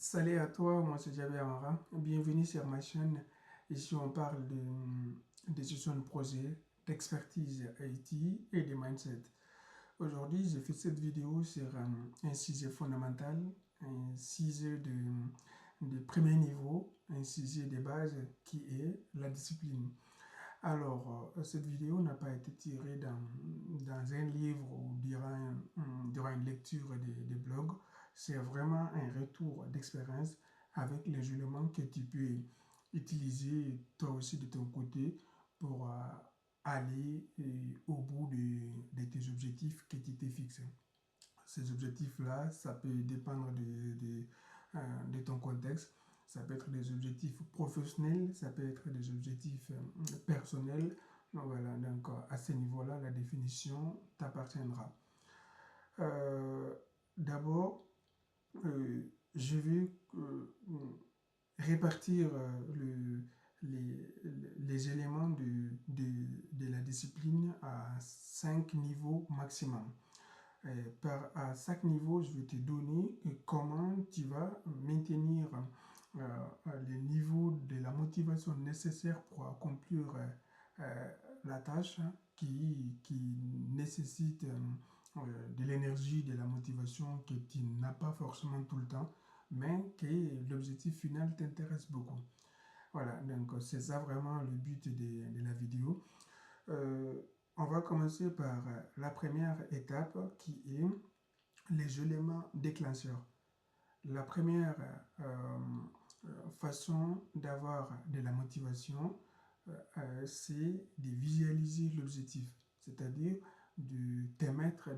Salut à toi, moi c'est Javier Amara. Bienvenue sur ma chaîne. Ici on parle de gestion de projet, d'expertise IT et de mindset. Aujourd'hui, j'ai fait cette vidéo sur un sujet fondamental, un sujet de premier niveau, un sujet de base qui est la discipline. Alors, cette vidéo n'a pas été tirée dans un livre ou durant une lecture de blog. C'est vraiment un retour d'expérience avec les éléments que tu peux utiliser toi aussi de ton côté pour aller au bout de tes objectifs que tu t'es fixés. Ces objectifs-là, ça peut dépendre de ton contexte. Ça peut être des objectifs professionnels, ça peut être des objectifs personnels. Donc voilà, donc à ce niveau-là, la définition t'appartiendra. Euh, D'abord, je vais répartir les éléments de la discipline à 5 niveaux maximum. À chaque niveau, je vais te donner comment tu vas maintenir le niveau de la motivation nécessaire pour accomplir la tâche qui nécessite de l'énergie, de la motivation que tu n'as pas forcément tout le temps, mais que l'objectif final t'intéresse beaucoup. Voilà, donc c'est ça vraiment le but de la vidéo. Euh, on va commencer par la première étape qui est les éléments déclencheurs. La première façon d'avoir de la motivation, c'est de visualiser l'objectif, c'est-à-dire de te mettre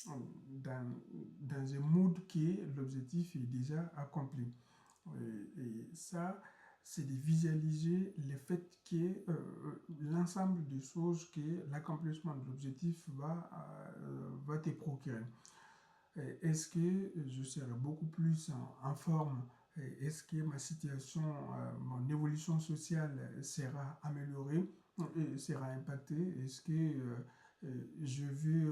dans un mood qui l'objectif est déjà accompli. Et ça, c'est de visualiser le fait que l'ensemble des choses que l'accomplissement de l'objectif va te procurer. Est-ce que je serai beaucoup plus en forme? Est-ce que ma situation, mon évolution sociale sera améliorée, sera impactée? Est-ce que je vais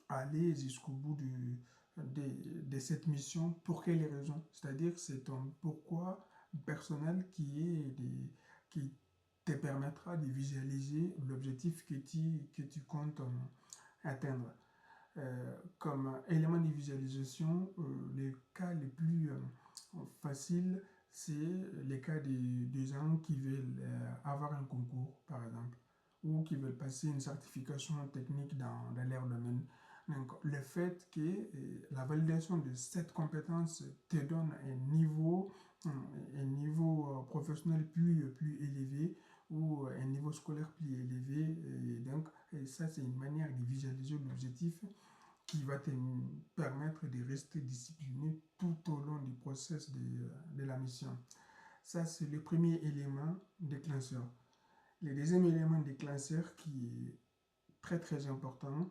aller jusqu'au bout de cette mission? Pour quelles raisons? C'est-à-dire c'est ton pourquoi personnel qui te permettra de visualiser l'objectif que tu comptes atteindre. Comme élément de visualisation, les cas les plus faciles, c'est les cas des gens qui veulent avoir un concours, par exemple, ou qui veulent passer une certification technique dans leur domaine. Donc, le fait que la validation de cette compétence te donne un niveau professionnel plus élevé ou un niveau scolaire plus élevé. Et donc, ça, c'est une manière de visualiser l'objectif qui va te permettre de rester discipliné tout au long du process de la mission. Ça, c'est le premier élément déclencheur. Le deuxième élément déclencheur qui est très très important,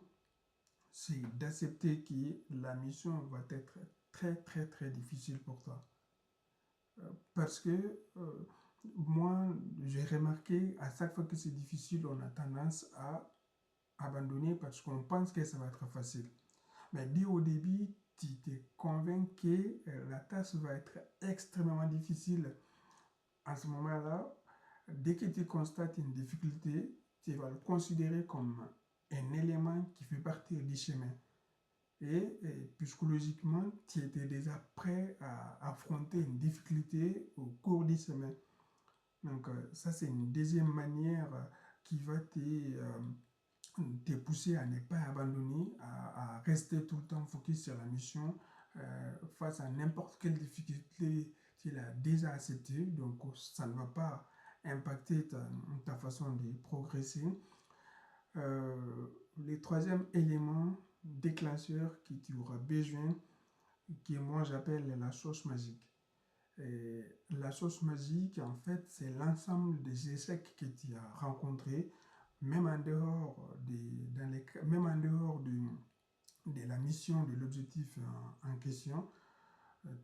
c'est d'accepter que la mission va être très très très difficile pour toi. Parce que moi, j'ai remarqué à chaque fois que c'est difficile, on a tendance à abandonner parce qu'on pense que ça va être facile. Mais dès au début, tu te convaincs que la tâche va être extrêmement difficile. À ce moment-là, dès que tu constates une difficulté, tu vas le considérer comme un élément qui fait partie du chemin. Et psychologiquement, tu étais déjà prêt à affronter une difficulté au cours du chemin. Donc, ça, c'est une deuxième manière qui va te pousser à ne pas abandonner, à rester tout le temps focus sur la mission face à n'importe quelle difficulté tu l'as déjà acceptée, donc ça ne va pas impacter ta façon de progresser. Le troisième élément déclencheur que tu auras besoin, que moi j'appelle la sauce magique. Et la sauce magique, en fait, c'est l'ensemble des échecs que tu as rencontrés, même en dehors, même en dehors de la mission, de l'objectif en question. Euh,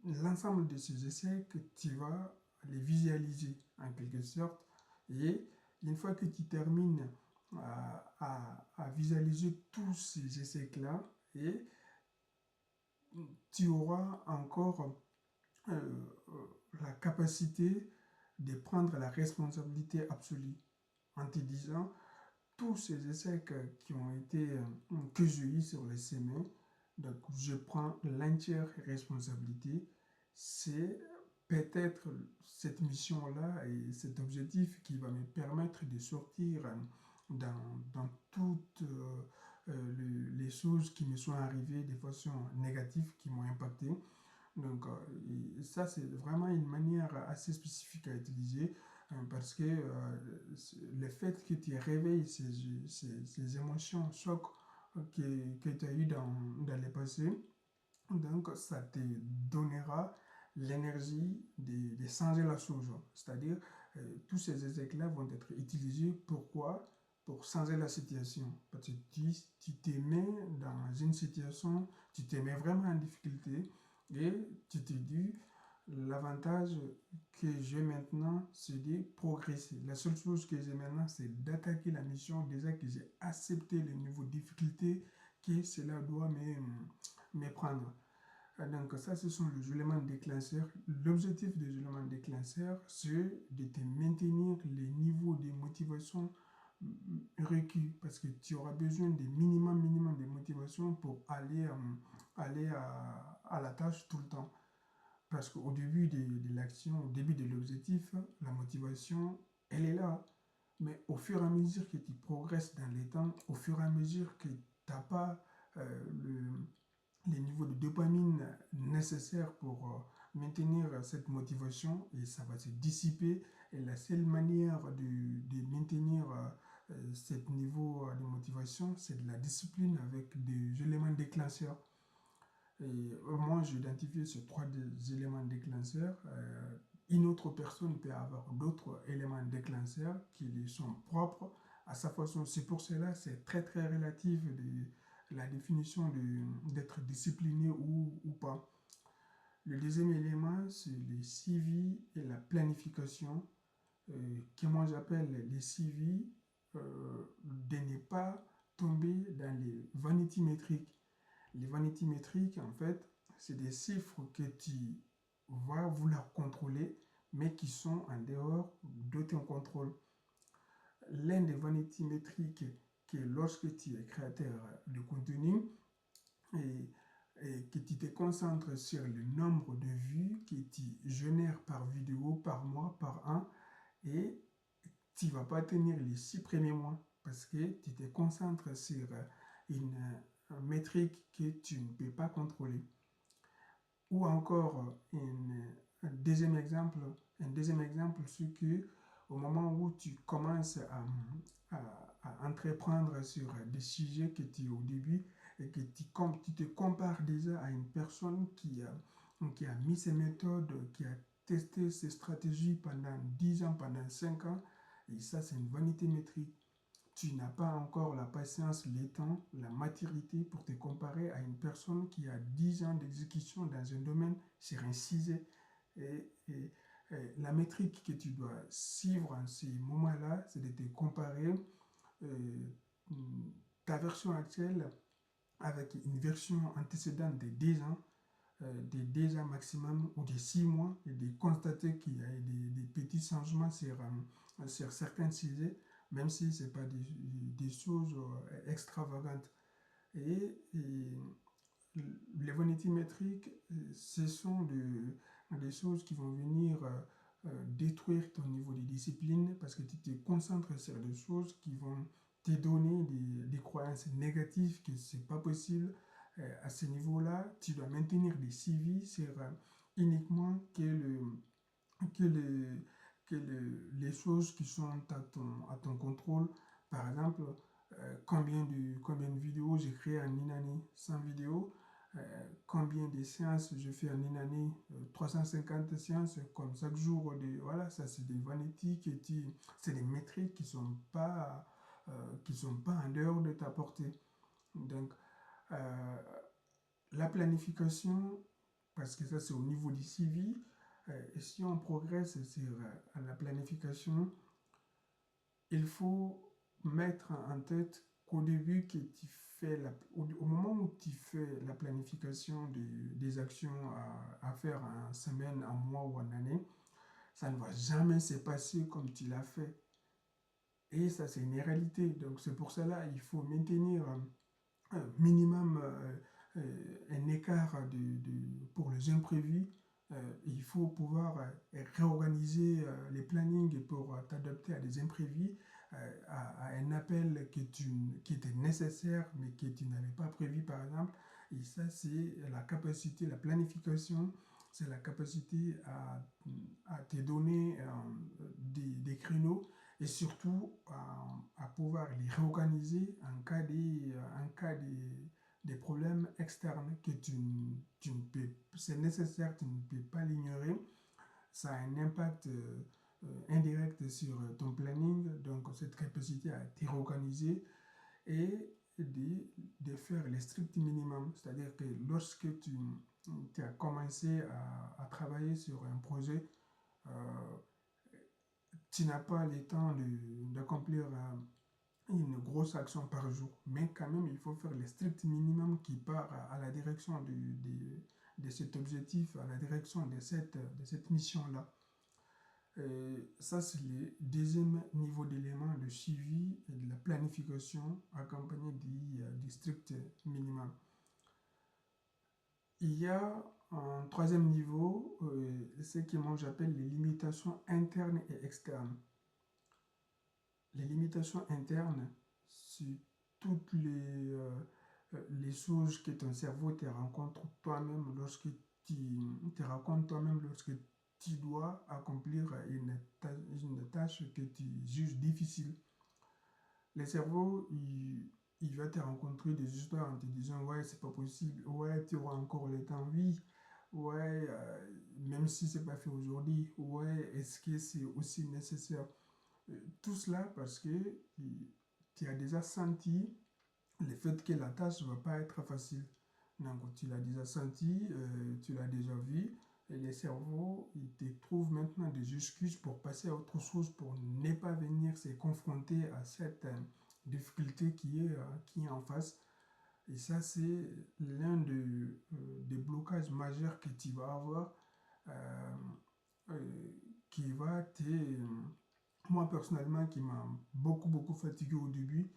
L'ensemble de ces échecs, tu vas les visualiser en quelque sorte. Et une fois que tu termines à visualiser tous ces échecs-là, et tu auras encore la capacité de prendre la responsabilité absolue en te disant tous ces échecs qui ont été que j'ai eu sur les semaines, donc je prends l'entière responsabilité. C'est peut-être cette mission-là et cet objectif qui va me permettre de sortir dans toutes les choses qui me sont arrivées de façon négative, qui m'ont impacté. Donc, ça, c'est vraiment une manière assez spécifique à utiliser parce que le fait que tu réveilles ces émotions, chocs que tu as eu dans le passé, donc ça te donnera l'énergie de changer la chose. C'est-à-dire, tous ces échecs-là vont être utilisés. Pourquoi? Pour changer la situation. Parce que tu te mets dans une situation, tu te mets vraiment en difficulté et tu te dis, l'avantage que j'ai maintenant, c'est de progresser. La seule chose que j'ai maintenant, c'est d'attaquer la mission. Déjà que j'ai accepté le niveau de difficulté que cela doit me prendre. Donc ça, ce sont les éléments déclencheurs. L'objectif des éléments déclencheurs, c'est de te maintenir les niveaux de motivation requis parce que tu auras besoin de minimum de motivation pour aller à la tâche tout le temps. Parce qu'au début de l'action, au début de l'objectif, la motivation, elle est là. Mais au fur et à mesure que tu progresses dans les temps, au fur et à mesure que tu n'as pas les niveaux de dopamine nécessaires pour maintenir cette motivation, et ça va se dissiper. Et la seule manière de maintenir ce niveau de motivation, c'est de la discipline avec des éléments déclencheurs. Et moi, j'ai identifié ces trois éléments déclencheurs. Une autre personne peut avoir d'autres éléments déclencheurs qui lui sont propres à sa façon. C'est pour cela, c'est très très relatif de la définition d'être discipliné ou pas. Le deuxième élément, c'est le suivi et la planification, que moi j'appelle les suivis, de ne pas tomber dans les vanity métriques. Les vanity métriques, en fait, c'est des chiffres que tu vas vouloir contrôler, mais qui sont en dehors de ton contrôle. L'un des vanity métriques, qui est lorsque tu es créateur de contenu et, et que tu te concentres sur le nombre de vues que tu génères par vidéo, par mois, par an, et tu ne vas pas tenir les 6 premiers mois parce que tu te concentres sur une métrique que tu ne peux pas contrôler. Ou encore, un deuxième exemple, c'est que au moment où tu commences à entreprendre sur des sujets que tu es au début et que tu te compares déjà à une personne qui a mis ses méthodes, qui a testé ses stratégies pendant 10 ans, pendant 5 ans, et ça c'est une vanité métrique. Tu n'as pas encore la patience, le temps, la maturité pour te comparer à une personne qui a 10 ans d'exécution dans un domaine sur un sujet. Et la métrique que tu dois suivre en ces moments-là, c'est de te comparer euh, ta version actuelle avec une version antécédente de 10 ans, de 10 ans maximum ou de 6 mois, et de constater qu'il y a des petits changements sur certains sujets, même si ce n'est pas des choses extravagantes. Et les vanity métriques, ce sont des choses qui vont venir détruire ton niveau de discipline parce que tu te concentres sur des choses qui vont te donner des croyances négatives que ce n'est pas possible. À ce niveau-là, tu dois maintenir des suivis sur uniquement que les choses qui sont à ton contrôle. Par exemple, combien de vidéos j'ai créé en une année, 100 vidéos, combien de séances je fais en une année, 350 séances, comme chaque jour, voilà, ça c'est des vanity, c'est des métriques qui sont pas en dehors de ta portée. Donc, la planification, parce que ça c'est au niveau du suivi, et si on progresse sur la planification, il faut mettre en tête qu'au début, que tu fais au moment où tu fais la planification des actions à faire en semaine, en mois ou en année, ça ne va jamais se passer comme tu l'as fait. Et ça, c'est une réalité. Donc, c'est pour cela il faut maintenir un minimum, un écart pour les imprévus. Il faut pouvoir réorganiser les plannings pour t'adapter à des imprévus, à un appel qui était nécessaire mais que tu n'avais pas prévu par exemple. Et ça, c'est la capacité, la planification, c'est la capacité à te donner des créneaux et surtout à pouvoir les réorganiser en cas des problèmes externes que tu ne peux, c'est nécessaire, tu ne peux pas l'ignorer. Ça a un impact indirect sur ton planning, donc cette capacité à te réorganiser et de faire les stricts minimums. C'est-à-dire que lorsque tu as commencé à travailler sur un projet, euh, tu n'as pas le temps d'accomplir une grosse action par jour, mais quand même, il faut faire le strict minimum qui part à la direction de cet objectif, à la direction de cette mission-là. Ça, c'est le deuxième niveau d'élément, le suivi et de la planification accompagné du strict minimum. Il y a un troisième niveau, ce que moi j'appelle les limitations internes et externes. Les limitations internes, c'est toutes les choses que ton cerveau te rencontre toi-même lorsque tu te racontes toi-même lorsque tu dois accomplir une tâche que tu juges difficile. Le cerveau, il va te rencontrer des histoires en te disant ouais, c'est pas possible, ouais, tu auras encore le temps, oui, ouais, même si c'est pas fait aujourd'hui, ouais, est-ce que c'est aussi nécessaire? Tout cela parce que tu as déjà senti le fait que la tâche ne va pas être facile. Donc, tu l'as déjà senti, tu l'as déjà vu, et le cerveau, il te trouve maintenant des excuses pour passer à autre chose, pour ne pas venir se confronter à cette difficulté qui est en face. Et ça, c'est l'un des blocages majeurs que tu vas avoir, euh, qui va te moi personnellement qui m'a beaucoup fatigué au début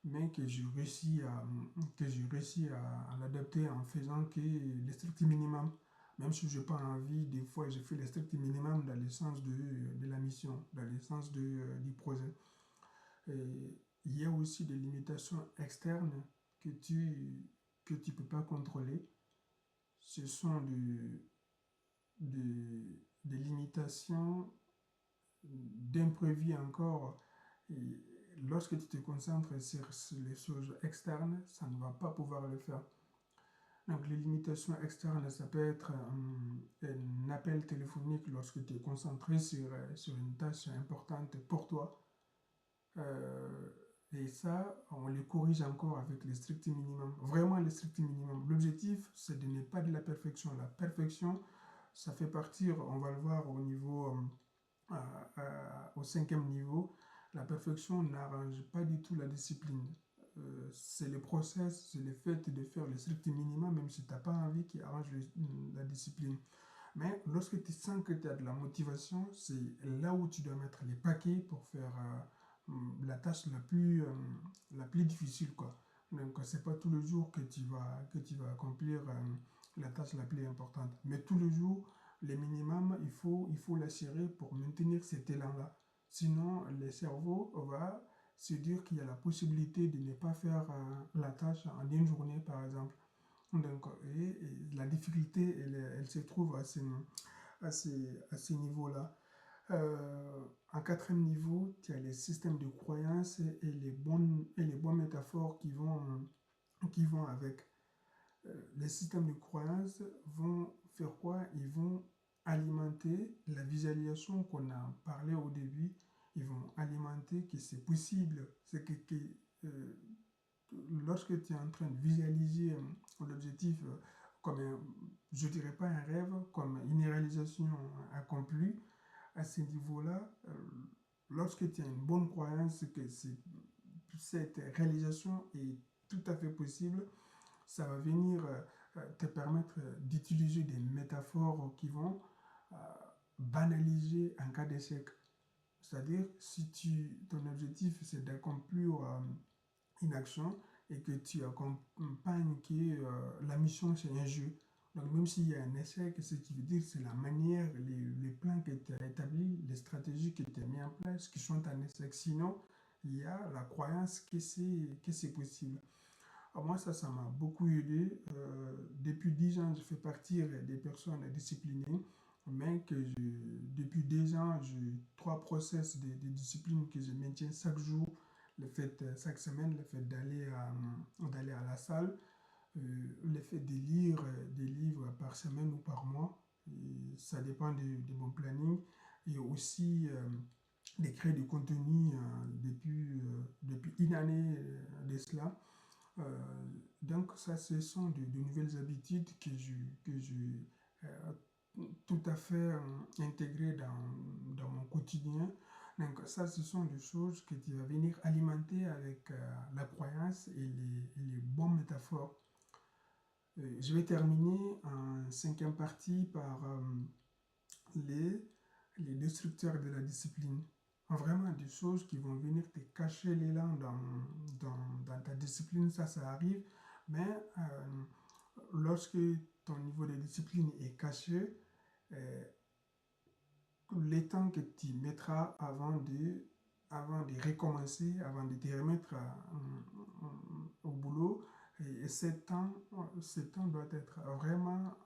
mais que j'ai réussi à l'adapter en faisant que les strict minimum, même si je n'ai pas envie, des fois j'ai fait les strict minimum dans le sens de la mission, dans le sens du projet. Et il y a aussi des limitations externes que tu peux pas contrôler. Ce sont des limitations d'imprévu encore. Et lorsque tu te concentres sur les choses externes, ça ne va pas pouvoir le faire. Donc les limitations externes, ça peut être un appel téléphonique lorsque tu es concentré sur une tâche importante pour toi. Euh, et ça, on les corrige encore avec les stricts minimum. Vraiment les stricts minimum. L'objectif, c'est de ne pas de la perfection. La perfection, ça fait partir, on va le voir au niveau au cinquième niveau, la perfection n'arrange pas du tout la discipline. C'est le process, c'est le fait de faire le strict minimum, même si tu n'as pas envie qui arrange la discipline. Mais lorsque tu sens que tu as de la motivation, c'est là où tu dois mettre les paquets pour faire la tâche la plus difficile, quoi. Donc, c'est pas tous les jours que tu vas accomplir la tâche la plus importante. Mais tous les jours, les minimums, il faut l'assurer pour maintenir cet élan-là. Sinon, le cerveau va se dire qu'il y a la possibilité de ne pas faire la tâche en une journée, par exemple. Donc, et la difficulté, elle se trouve à ces niveaux-là. En quatrième niveau, tu as les systèmes de croyances et les bonnes métaphores qui vont avec. Les systèmes de croyances vont faire quoi? Ils vont alimenter la visualisation qu'on a parlé au début. Ils vont alimenter que c'est possible. C'est euh, lorsque tu es en train de visualiser l'objectif comme je dirais pas un rêve, comme une réalisation accomplie, à ce niveau-là, lorsque tu as une bonne croyance que cette réalisation est tout à fait possible. Ça va venir te permettre d'utiliser des métaphores qui vont euh, banaliser un cas d'échec. C'est-à-dire, si ton objectif c'est d'accomplir une action et que tu accompagnes que la mission c'est un jeu. Donc même s'il y a un échec, ce qui veut dire c'est la manière, les plans que tu as établis, les stratégies que tu as mis en place qui sont un échec. Sinon, il y a la croyance que c'est possible. Alors moi, ça m'a beaucoup aidé. Depuis 10 ans, je fais partie des personnes disciplinées, mais depuis 2 ans, j'ai 3 process de discipline que je maintiens chaque jour. Le fait, chaque semaine, le fait d'aller à la salle, le fait de lire des livres par semaine ou par mois, et ça dépend de mon planning, et aussi d'écrire du contenu depuis une année de cela. Donc ça, ce sont de nouvelles habitudes que je euh, tout à fait intégrées dans mon quotidien. Donc ça, ce sont des choses que tu vas venir alimenter avec la croyance et les bonnes métaphores. Je vais terminer en cinquième partie par les, les destructeurs de la discipline. Vraiment des choses qui vont venir te cacher l'élan dans ta discipline, ça arrive. Mais lorsque ton niveau de discipline est caché, euh, les temps que tu mettras avant de recommencer, avant de te remettre au boulot, et ce temps doit être vraiment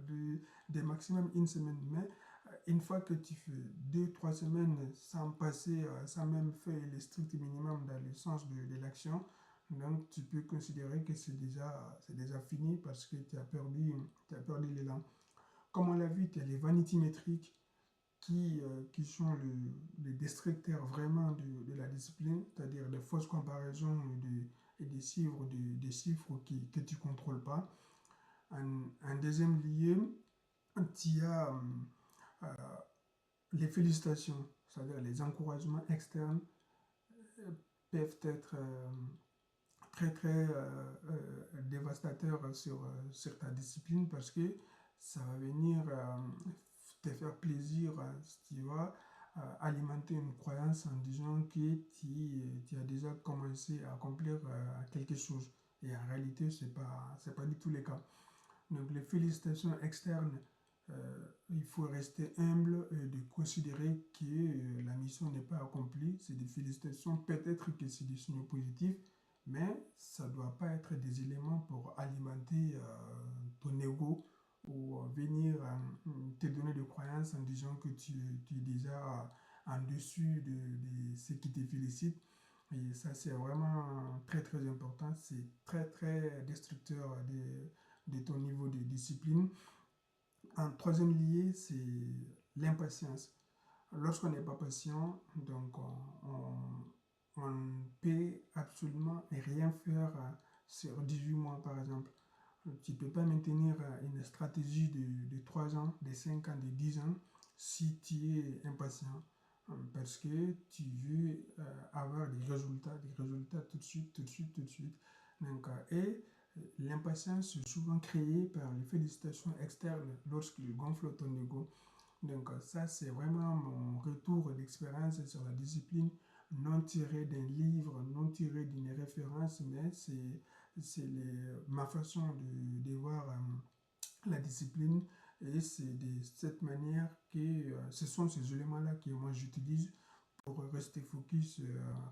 de maximum une semaine. Mais une fois que tu fais 2, 3 semaines sans passer, sans même faire le strict minimum dans le sens de l'action, donc tu peux considérer que c'est déjà fini parce que tu as perdu l'élan. Comme on l'a vu, tu as les vanités métriques qui sont les destructeurs vraiment de la discipline, c'est-à-dire des fausses comparaisons et des chiffres, des chiffres que tu ne contrôles pas. En deuxième lieu, tu as euh, les félicitations, c'est-à-dire les encouragements externes peuvent être très très dévastateurs sur ta discipline parce que ça va venir te faire plaisir, tu vois, alimenter une croyance en disant que tu as déjà commencé à accomplir quelque chose. Et en réalité, c'est pas du tout le cas. Donc les félicitations externes, il faut rester humble et de considérer que la mission n'est pas accomplie. C'est des félicitations, peut-être que c'est des signaux positifs, mais ça ne doit pas être des éléments pour alimenter ton ego ou venir te donner des croyances en disant que tu es déjà en dessus de ce qui te félicite. Et ça, c'est vraiment très très important. C'est très très destructeur de ton niveau de discipline. En troisième lieu, c'est l'impatience. Lorsqu'on n'est pas patient, donc on ne peut absolument rien faire sur 18 mois par exemple. Tu ne peux pas maintenir une stratégie de 3 ans, de 5 ans, de 10 ans si tu es impatient. Parce que tu veux avoir des résultats tout de suite, tout de suite, tout de suite. Donc, et l'impatience est souvent créée par les félicitations externes lorsqu'il gonfle ton ego. Donc ça, c'est vraiment mon retour d'expérience sur la discipline, non tiré d'un livre, non tiré d'une référence, mais c'est ma façon de voir la discipline. Et c'est de cette manière que ce sont ces éléments-là que moi j'utilise pour rester focus,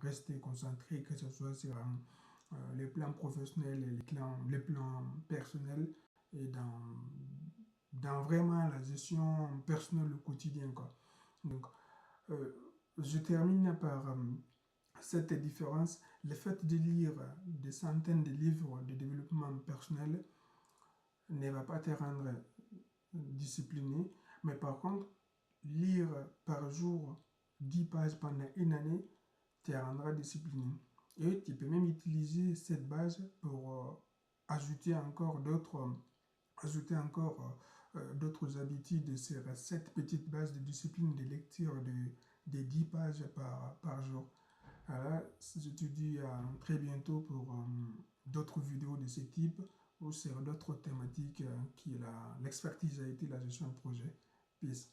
rester concentré, que ce soit sur les plans professionnels et les plans personnels et dans vraiment la gestion personnelle au quotidien, quoi. Donc, euh, je termine par cette différence. Le fait de lire des centaines de livres de développement personnel ne va pas te rendre discipliné, mais par contre, lire par jour 10 pages pendant une année te rendra discipliné. Et tu peux même utiliser cette base pour ajouter encore d'autres habitudes sur cette petite base de discipline de lecture de 10 pages par jour. Alors, je te dis à très bientôt pour d'autres vidéos de ce type ou sur d'autres thématiques qui l'expertise a été la gestion de projet. Peace.